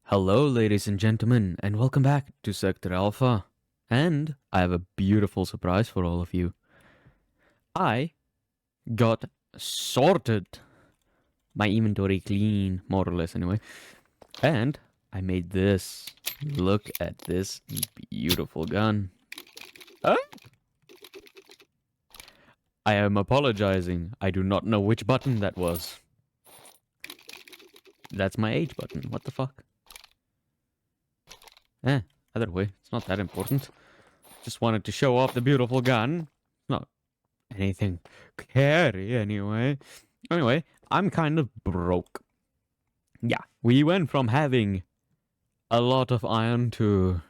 Hello, ladies and gentlemen, and welcome back to Sector Alpha. And I have a beautiful surprise for all of you. I got sorted my inventory clean, more or less anyway. And I made this. Look at this beautiful gun. Huh? I am apologizing. I do not know which button that was. That's my H button. What the fuck? Either way, it's not that important. Just wanted to show off the beautiful gun. Not anything scary anyway. Anyway, I'm kind of broke. Yeah, we went from having a lot of iron to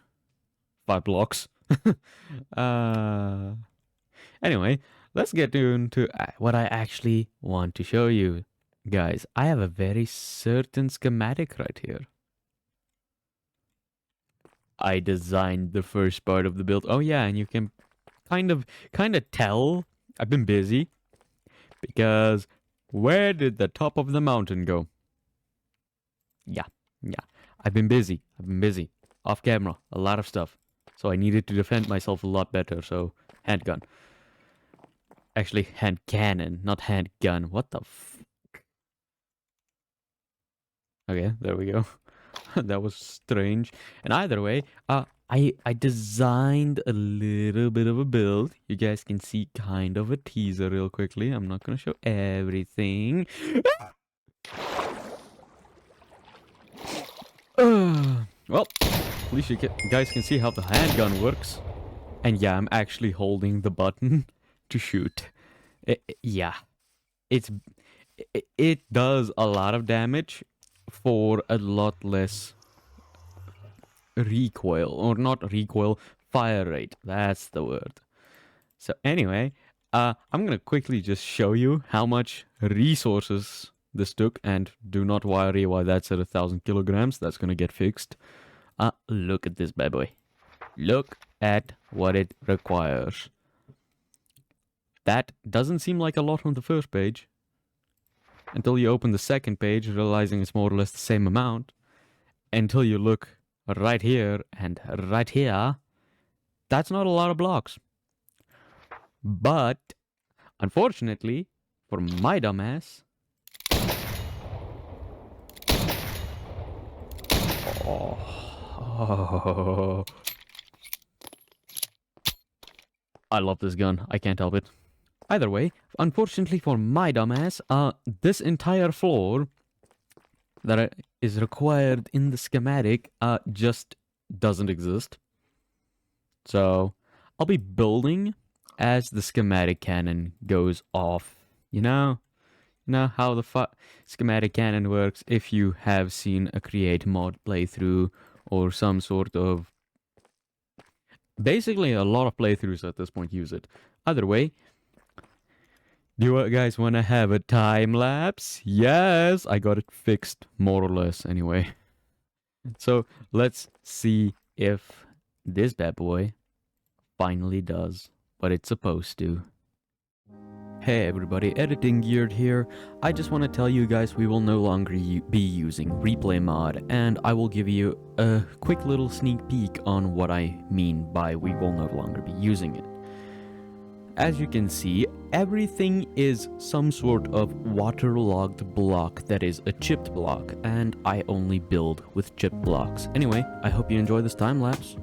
5 blocks. uh, anyway, let's get into what I actually want to show you. Guys, I have a very certain schematic right here. I designed the first part of the build. Oh yeah, and you can kind of tell I've been busy because where did the top of the mountain go? Yeah. I've been busy. Off camera, a lot of stuff. So I needed to defend myself a lot better. So handgun. Actually, hand cannon, not handgun. What the fuck? Okay, there we go. That was strange. And either way, I designed a little bit of a build. You guys can see kind of a teaser real quickly. I'm not gonna show everything. Well, at least you guys can see how the handgun works. And yeah, I'm actually holding the button to shoot. Yeah, it does a lot of damage for a lot less recoil, or not recoil, fire rate. That's the word. So anyway, I'm gonna quickly just show you how much resources this took, and do not worry why that's at 1,000 kilograms. That's gonna get fixed. Look at this bad boy. Look at what it requires. That doesn't seem like a lot on the first page, until you open the second page, realizing it's more or less the same amount, until you look right here and right here. That's not a lot of blocks. But unfortunately, for my dumbass, I love this gun. I can't help it. Either way, unfortunately for my dumbass, this entire floor that is required in the schematic just doesn't exist. So I'll be building as the schematic cannon goes off. You know how the schematic cannon works if you have seen a create mod playthrough or some sort of... Basically, a lot of playthroughs at this point use it. Either way, do you guys want to have a time lapse? Yes, I got it fixed, more or less, anyway. So let's see if this bad boy finally does what it's supposed to. Hey everybody, Editing Geared here. I just want to tell you guys we will no longer be using replay mod, and I will give you a quick little sneak peek on what I mean by we will no longer be using it. As you can see, everything is some sort of waterlogged block that is a chipped block, and I only build with chipped blocks. Anyway, I hope you enjoy this time lapse.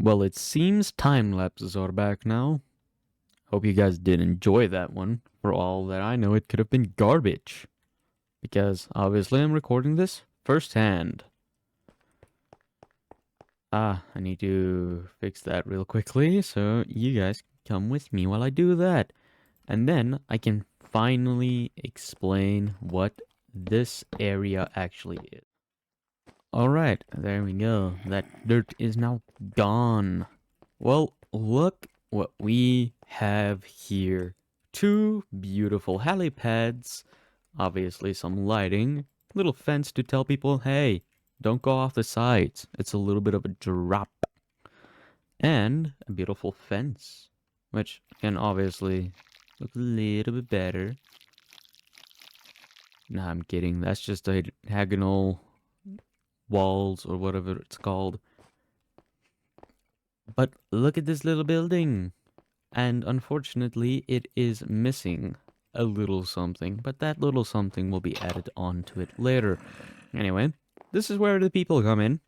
Well, it seems time lapses are back now. Hope you guys did enjoy that one. For all that I know, it could have been garbage. Because obviously I'm recording this firsthand. I need to fix that real quickly, so you guys come with me while I do that. And then I can finally explain what this area actually is. Alright, there we go. That dirt is now gone. Well, look what we have here. Two beautiful helipads, obviously some lighting, little fence to tell people, hey, don't go off the sides. It's a little bit of a drop. And a beautiful fence, which can obviously look a little bit better. Nah, I'm kidding. That's just a diagonal walls or whatever it's called. But look at this little building. And unfortunately, it is missing a little something. But that little something will be added on to it later. Anyway, this is where the people come in.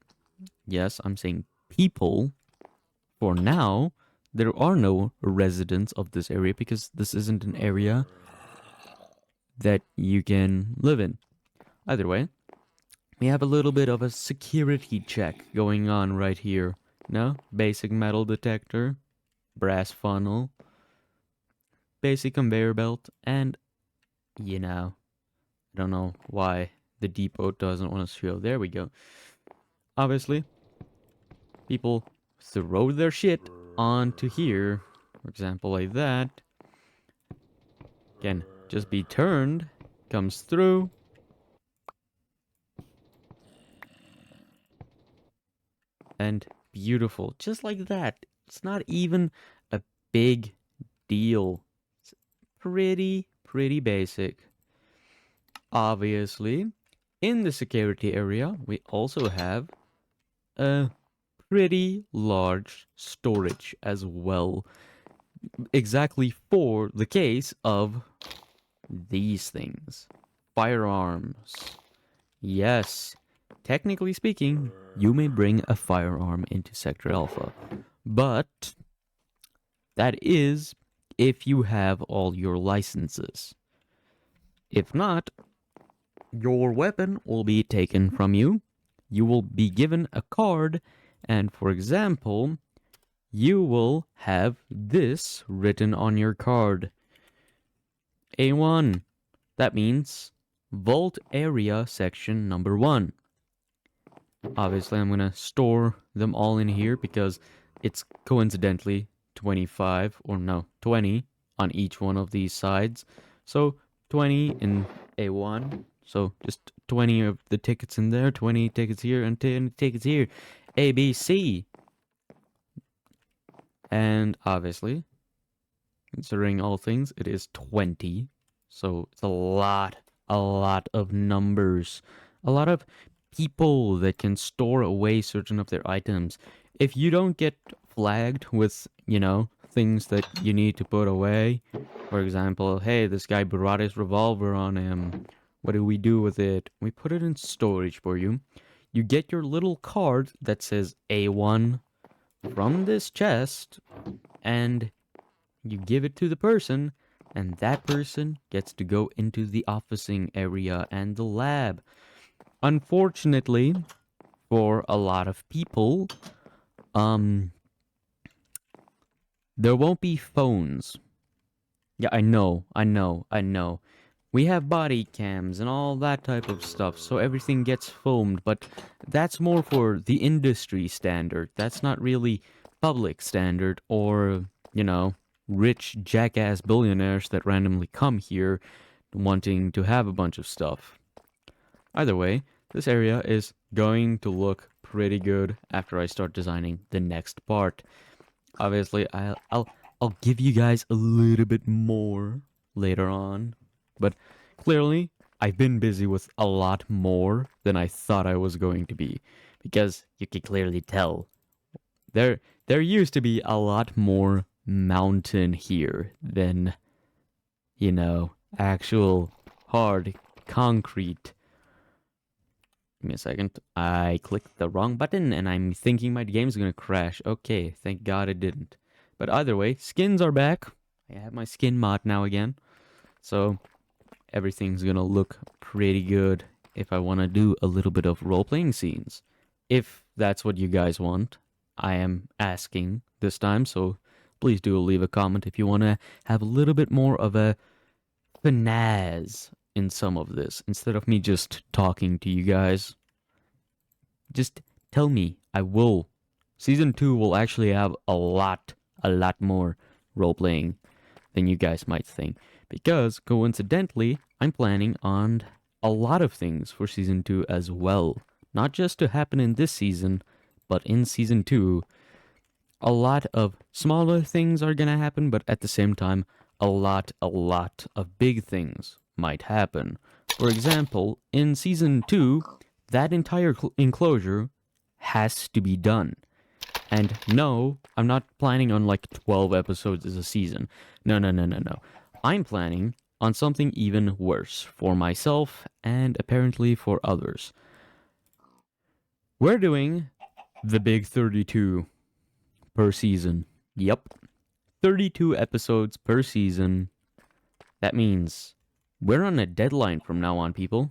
Yes, I'm saying people. For now, there are no residents of this area because this isn't an area that you can live in. Either way, we have a little bit of a security check going on right here. No? Basic metal detector, brass funnel, basic conveyor belt, and, you know, I don't know why the depot doesn't want to show. There we go. Obviously, people throw their shit onto here. For example, like that. Can just be turned, comes through. And beautiful, just like that. It's not even a big deal. It's pretty basic. Obviously, in the security area, we also have a pretty large storage as well. Exactly for the case of these things. Firearms. Yes, technically speaking, you may bring a firearm into Sector Alpha. But that is if you have all your licenses. If not, your weapon will be taken from you. You will be given a card, and for example, you will have this written on your card. A1. That means Vault Area Section number 1. Obviously, I'm gonna store them all in here because it's coincidentally 25, or no, 20 on each one of these sides. So 20 in A1. So just 20 of the tickets in there, 20 tickets here, and 10 tickets here. A, B, C. And obviously, considering all things, it is 20. So it's a lot of numbers. A lot of people that can store away certain of their items. If you don't get flagged with, you know, things that you need to put away, for example, hey, this guy brought his revolver on him, what do we do with it? We put it in storage for you. You get your little card that says A1 from this chest, and you give it to the person, and that person gets to go into the officing area and the lab. Unfortunately, for a lot of people, there won't be phones. Yeah, I know. We have body cams and all that type of stuff, so everything gets filmed, but that's more for the industry standard. That's not really public standard or, rich jackass billionaires that randomly come here wanting to have a bunch of stuff. Either way, this area is going to look pretty good after I start designing the next part. Obviously, I'll give you guys a little bit more later on, but clearly I've been busy with a lot more than I thought I was going to be, because you can clearly tell there used to be a lot more mountain here than, actual hard concrete. Give me a second. I clicked the wrong button and I'm thinking my game's gonna crash. Okay, thank God it didn't. But either way, skins are back. I have my skin mod now again. So everything's gonna look pretty good if I want to do a little bit of role-playing scenes. If that's what you guys want, I am asking this time, so please do leave a comment if you want to have a little bit more of a finesse in some of this, instead of me just talking to you guys. Just tell me. I will. Season 2 will actually have a lot more role-playing than you guys might think. Because, coincidentally, I'm planning on a lot of things for Season 2 as well. Not just to happen in this season, but in Season 2. A lot of smaller things are gonna happen, but at the same time, a lot of big things might happen. For example, in Season 2, that entire enclosure has to be done. And no, I'm not planning on like 12 episodes as a season. No. I'm planning on something even worse for myself and apparently for others. We're doing the big 32 per season. Yep. 32 episodes per season. That means we're on a deadline from now on, people.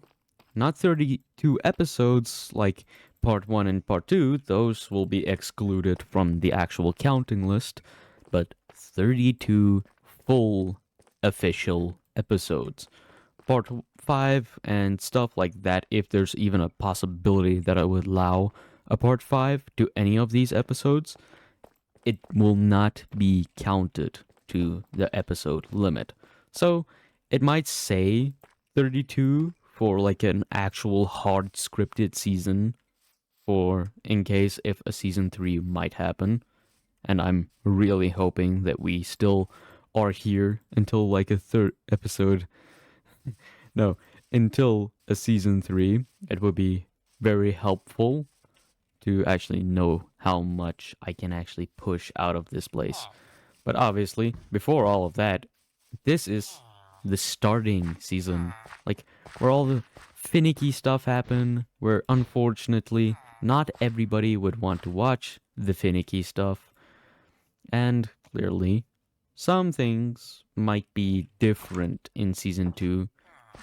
Not 32 episodes like part 1 and part 2, those will be excluded from the actual counting list, but 32 full official episodes. Part 5 and stuff like that, if there's even a possibility that I would allow a part 5 to any of these episodes, it will not be counted to the episode limit. So it might say 32 for like an actual hard scripted season, for in case if a season 3 might happen. And I'm really hoping that we still are here until like a third episode. No, until a season 3. It would be very helpful to actually know how much I can actually push out of this place. But obviously, before all of that, this is the starting season, like where all the finicky stuff happen, where unfortunately not everybody would want to watch the finicky stuff, and clearly some things might be different in season 2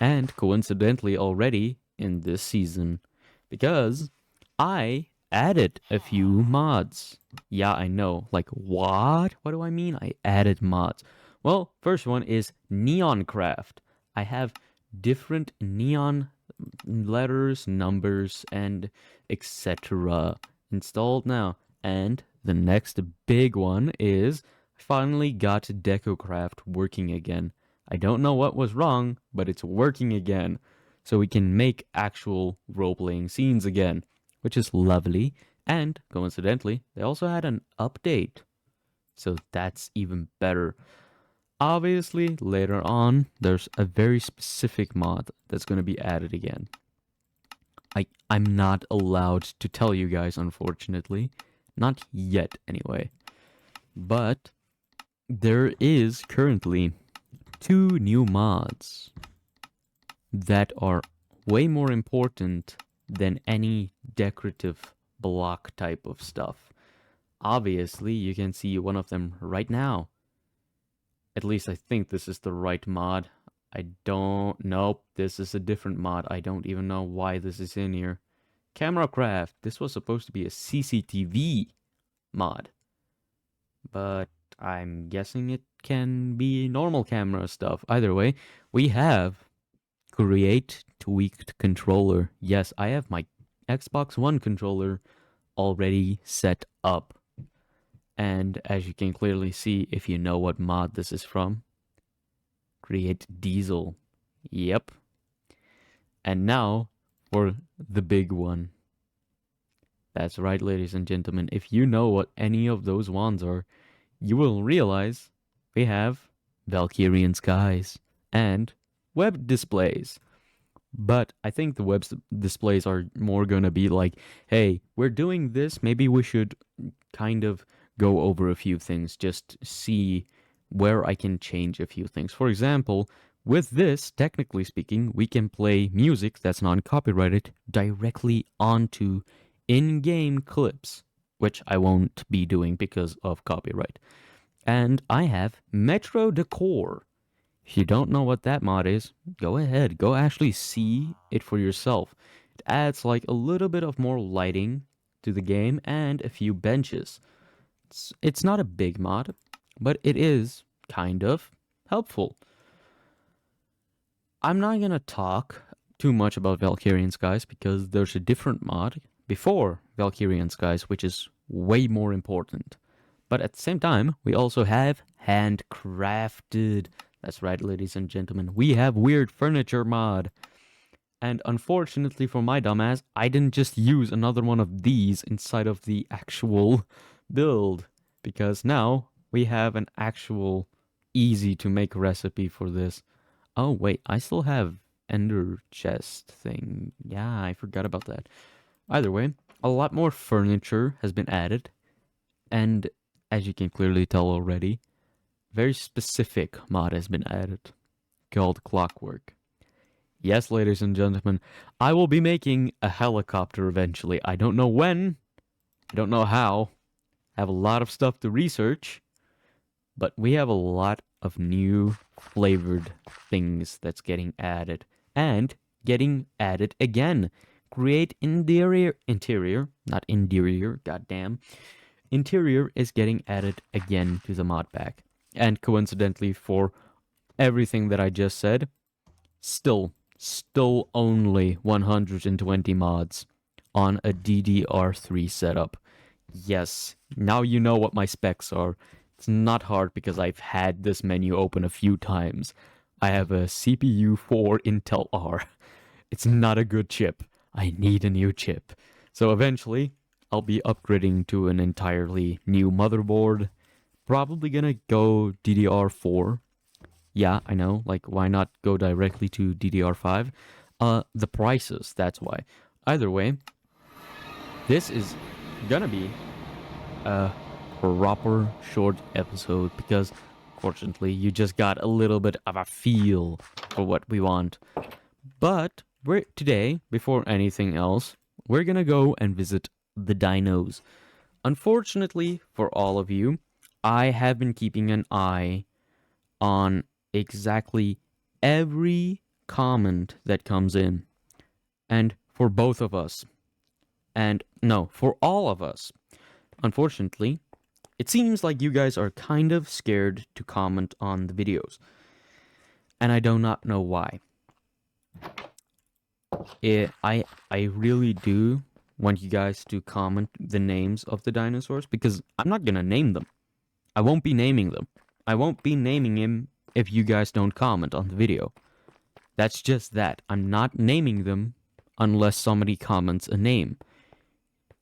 and coincidentally already in this season, because I added a few mods. Yeah, I know. Like, what? What do I mean I added mods? Well, first one is Neon Craft. I have different neon letters, numbers, and etc. installed now. And the next big one is I finally got DecoCraft working again. I don't know what was wrong, but it's working again. So we can make actual role-playing scenes again, which is lovely. And coincidentally, they also had an update. So that's even better. Obviously, later on, there's a very specific mod that's going to be added again. I'm not allowed to tell you guys, unfortunately. Not yet, anyway. But there is currently 2 new mods. that are way more important than any decorative block type of stuff. Obviously, you can see one of them right now. At least I think this is the right mod. I don't... Nope, this is a different mod. I don't even know why this is in here. Camera craft. This was supposed to be a CCTV mod. But I'm guessing it can be normal camera stuff. Either way, we have create tweaked controller. Yes, I have my Xbox One controller already set up. And as you can clearly see, if you know what mod this is from, create diesel. Yep. And now for the big one. That's right, ladies and gentlemen. If you know what any of those wands are, you will realize we have Valkyrian skies and web displays. But I think the web displays are more gonna be like, hey, we're doing this, maybe we should kind of go over a few things, just see where I can change a few things. For example, with this, technically speaking, we can play music that's non-copyrighted directly onto in-game clips, which I won't be doing because of copyright. And I have Metro Decor. If you don't know what that mod is, go ahead. Go actually see it for yourself. It adds like a little bit of more lighting to the game and a few benches. It's not a big mod, but it is kind of helpful. I'm not going to talk too much about Valkyrian Skies because there's a different mod before Valkyrian Skies, which is way more important. But at the same time, we also have handcrafted. That's right, ladies and gentlemen. We have weird furniture mod. And unfortunately for my dumbass, I didn't just use another one of these inside of the actual build. Because now we have an actual easy to make recipe for this. Oh, wait, I still have ender chest thing. Yeah, I forgot about that. Either way, a lot more furniture has been added. And as you can clearly tell already, very specific mod has been added called Clockwork. Yes, ladies and gentlemen, I will be making a helicopter eventually. I don't know when, I don't know how. I have a lot of stuff to research, but we have a lot of new flavored things that's getting added and getting added again. Create interior, not interior, goddamn. Interior is getting added again to the mod pack. And coincidentally, for everything that I just said, still only 120 mods on a DDR3 setup. Yes, now you know what my specs are. It's not hard because I've had this menu open a few times. I have a CPU 4 Intel R. It's not a good chip. I need a new chip. So eventually, I'll be upgrading to an entirely new motherboard. Probably gonna go DDR4. Yeah, I know. Like, why not go directly to DDR5? The prices, that's why. Either way, this is gonna be a proper short episode because, fortunately, you just got a little bit of a feel for what we want. But today, before anything else, we're gonna go and visit the dinos. Unfortunately for all of you, I have been keeping an eye on exactly every comment that comes in. And for both of us. And no, for all of us. Unfortunately, it seems like you guys are kind of scared to comment on the videos. And I do not know why. I really do want you guys to comment the names of the dinosaurs because I'm not gonna name them. I won't be naming them. I won't be naming him if you guys don't comment on the video. That's just that. I'm not naming them unless somebody comments a name.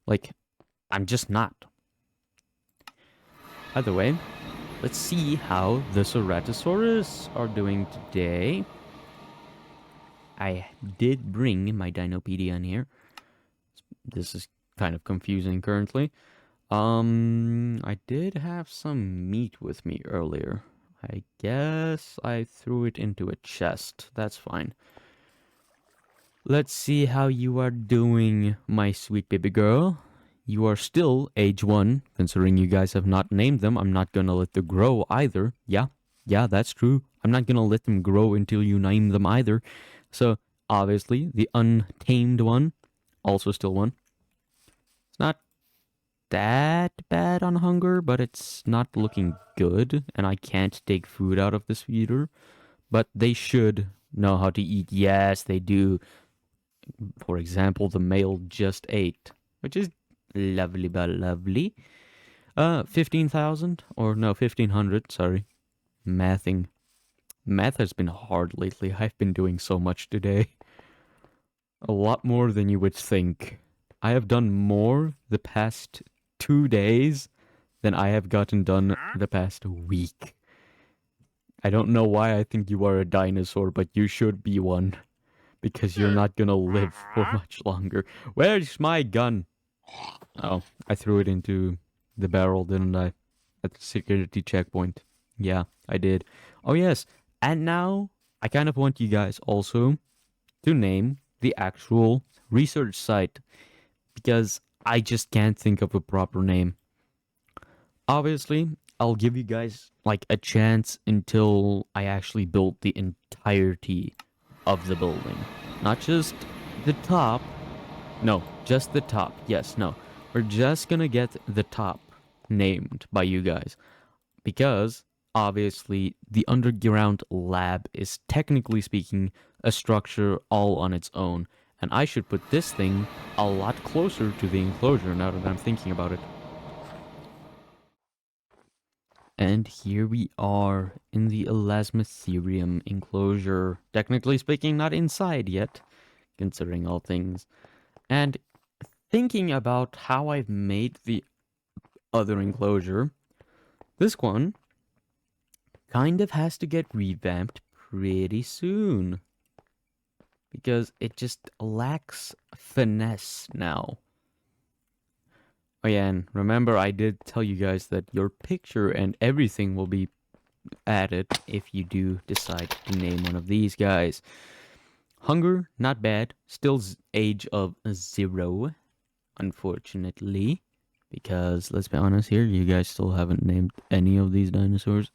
Like, I'm just not. Either way, let's see how the Ceratosaurus are doing today. I did bring my Dinopedia in here. This is kind of confusing currently. I did have some meat with me earlier. I guess I threw it into a chest. That's fine. Let's see how you are doing, my sweet baby girl. You are still age 1, considering you guys have not named them. I'm not gonna let them grow either. Yeah, that's true. I'm not gonna let them grow until you name them either. So, obviously, the untamed one, also still 1. It's not that bad on hunger, but it's not looking good, and I can't take food out of this feeder. But they should know how to eat. Yes, they do. For example, the male just ate, which is lovely but lovely. 15,000 or no, 1,500, sorry. Mathing. Math has been hard lately. I've been doing so much today. A lot more than you would think. I have done more the past 2 days than I have gotten done the past week. I don't know why I think you are a dinosaur, but you should be one. Because you're not gonna live for much longer. Where's my gun? Oh, I threw it into the barrel, didn't I? At the security checkpoint. Yeah, I did. Oh, yes. And now, I kind of want you guys also to name the actual research site. Because I just can't think of a proper name. Obviously, I'll give you guys like a chance until I actually build the entirety of the building. Not just the top. No, just the top. Yes, no. We're just gonna get the top named by you guys. Because, obviously, the underground lab is technically speaking a structure all on its own. And I should put this thing a lot closer to the enclosure now that I'm thinking about it. And here we are in the Elasmotherium enclosure. Technically speaking, not inside yet, considering all things. And thinking about how I've made the other enclosure, this one kind of has to get revamped pretty soon. Because it just lacks finesse now. Oh yeah, and remember I did tell you guys that your picture and everything will be added if you do decide to name one of these guys. Hunger, not bad. Still age of 0, unfortunately. Because, let's be honest here, you guys still haven't named any of these dinosaurs.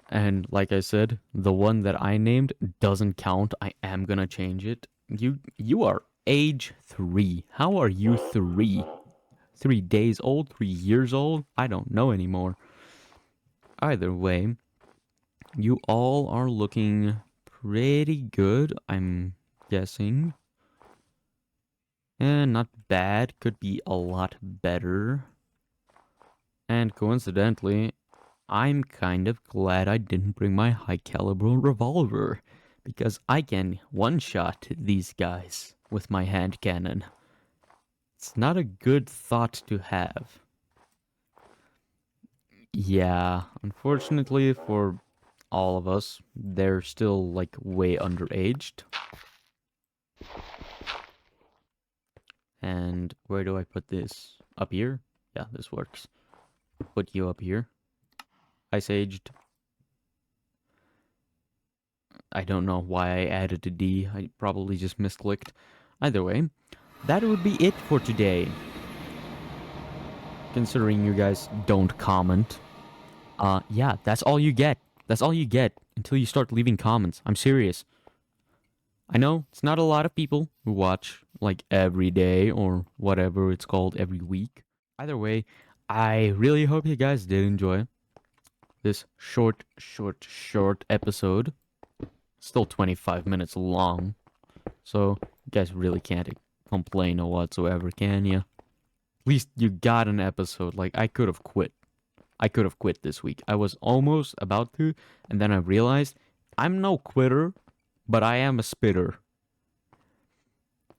And like I said, the one that I named doesn't count. I am gonna change it. You are age 3. How are you 3? 3 days old? 3 years old? I don't know anymore. Either way, you all are looking pretty good, I'm guessing. And not bad, could be a lot better. And coincidentally, I'm kind of glad I didn't bring my high caliber revolver, because I can one-shot these guys with my hand cannon. It's not a good thought to have. Yeah, unfortunately for all of us, they're still like way underaged. And where do I put this? Up here? Yeah, this works. Put you up here. Ice aged. I don't know why I added a D. I probably just misclicked. Either way, that would be it for today. Considering you guys don't comment. Yeah, that's all you get. That's all you get until you start leaving comments. I'm serious. I know it's not a lot of people who watch like every day or whatever it's called every week. Either way, I really hope you guys did enjoy this short episode. Still 25 minutes long. So, you guys really can't complain or whatsoever, can you? At least you got an episode. Like, I could have quit. I could have quit this week. I was almost about to, and then I realized I'm no quitter, but I am a spitter.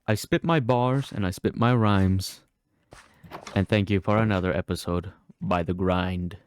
I spit my bars and I spit my rhymes. And thank you for another episode by The Grind.